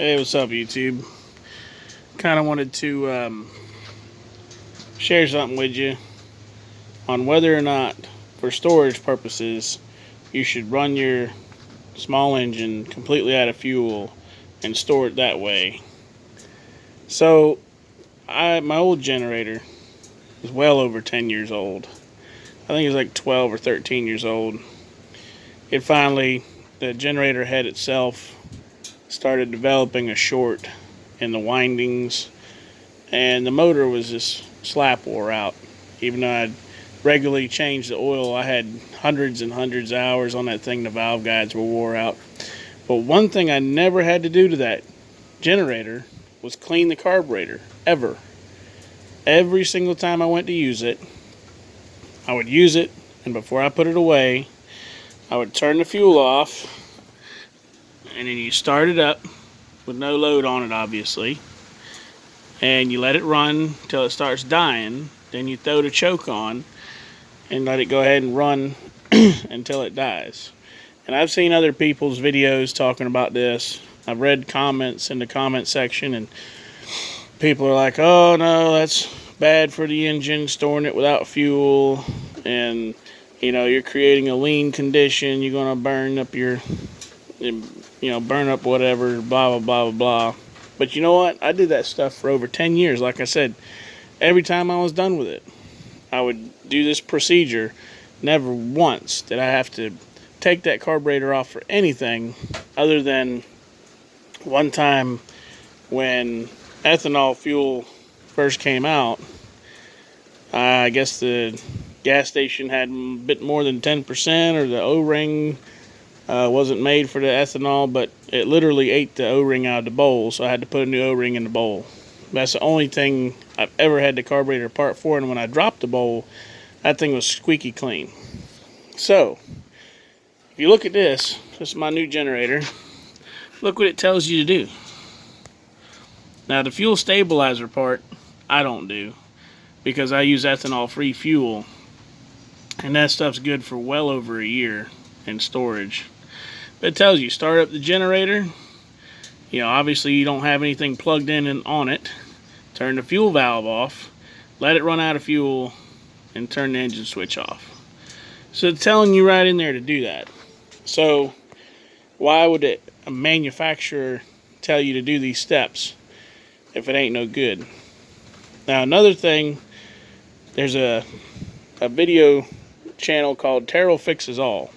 Hey, what's up, YouTube? Kind of wanted to share something with you on whether or not, for storage purposes, you should run your small engine completely out of fuel and store it that way. So, my old generator is well over 10 years old. I think it's like 12 or 13 years old. The generator head itself started developing a short in the windings, and the motor was just slap wore out. Even though I'd regularly changed the oil, I had hundreds and hundreds of hours on that thing. The valve guides were wore out. But one thing I never had to do to that generator was clean the carburetor, ever. Every single time I went to use it, I would use it, and before I put it away, I would turn the fuel off, and then you start it up with no load on it, obviously, and you let it run till it starts dying. Then you throw the choke on and let it go ahead and run until it dies. And I've seen other people's videos talking about this. I've read comments in the comment section, and people are like, oh no, that's bad for the engine, storing it without fuel, and you're creating a lean condition, you're going to burn up whatever, blah, blah, blah, blah, blah. But you know what? I did that stuff for over 10 years. Like I said, every time I was done with it, I would do this procedure. Never once did I have to take that carburetor off for anything other than one time when ethanol fuel first came out. I guess the gas station had a bit more than 10%, or the O-ring wasn't made for the ethanol, but it literally ate the O-ring out of the bowl, so I had to put a new O-ring in the bowl. That's the only thing I've ever had the carburetor apart for, and when I dropped the bowl, that thing was squeaky clean. So, if you look at this is my new generator. Look what it tells you to do. Now, the fuel stabilizer part, I don't do, because I use ethanol-free fuel, and that stuff's good for well over a year in storage. But it tells you, start up the generator. Obviously you don't have anything plugged in and on it. Turn the fuel valve off, let it run out of fuel, and turn the engine switch off. So it's telling you right in there to do that. So why would a manufacturer tell you to do these steps if it ain't no good? Now, another thing, there's a video channel called Terrell Fixes All,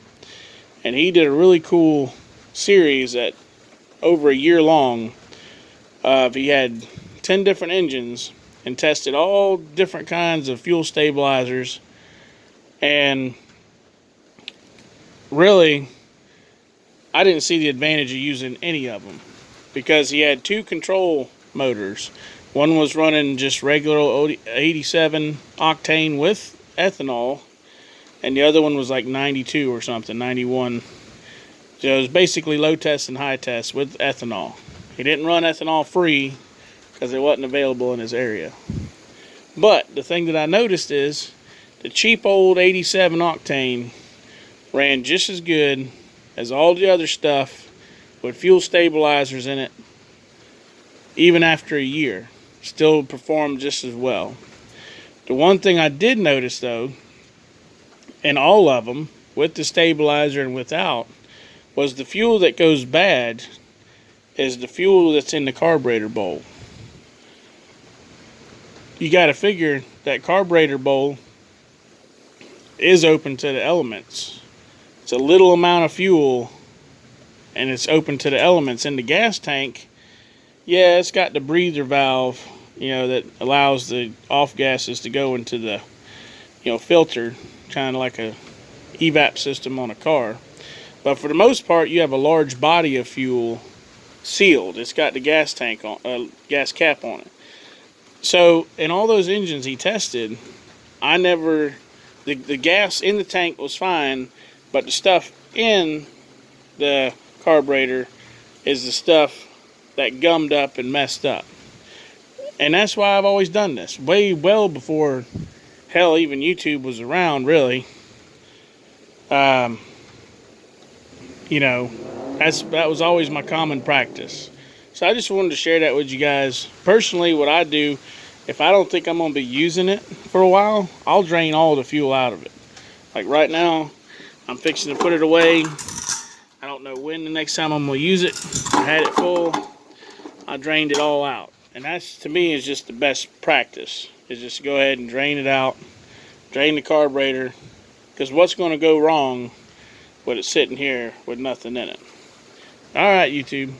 and he did a really cool series that over a year long. He had 10 different engines and tested all different kinds of fuel stabilizers, and really I didn't see the advantage of using any of them, because he had two control motors. One was running just regular 87 octane with ethanol, and the other one was like 92 or something, 91. So it was basically low test and high test with ethanol. He didn't run ethanol free because it wasn't available in his area. But the thing that I noticed is the cheap old 87 octane ran just as good as all the other stuff with fuel stabilizers in it. Even after a year, still performed just as well. The one thing I did notice, though, in all of them, with the stabilizer and without, was the fuel that goes bad is the fuel that's in the carburetor bowl. You got to figure that carburetor bowl is open to the elements. It's a little amount of fuel, and it's open to the elements. In the gas tank, yeah, it's got the breather valve, that allows the off gases to go into the, filter, kind of like a evap system on a car. But for the most part, you have a large body of fuel sealed. It's got the gas tank on, gas cap on it. So in all those engines he tested, the gas in the tank was fine, but the stuff in the carburetor is the stuff that gummed up and messed up. And that's why I've always done this, way well before, hell, even YouTube was around, really. That was always my common practice. So I just wanted to share that with you guys. Personally, what I do, if I don't think I'm going to be using it for a while, I'll drain all the fuel out of it. Like right now, I'm fixing to put it away. I don't know when the next time I'm going to use it. I had it full. I drained it all out. And that's, to me, is just the best practice. Is just to go ahead and drain it out. Drain the carburetor. Because what's going to go wrong with it sitting here with nothing in it? Alright, YouTube.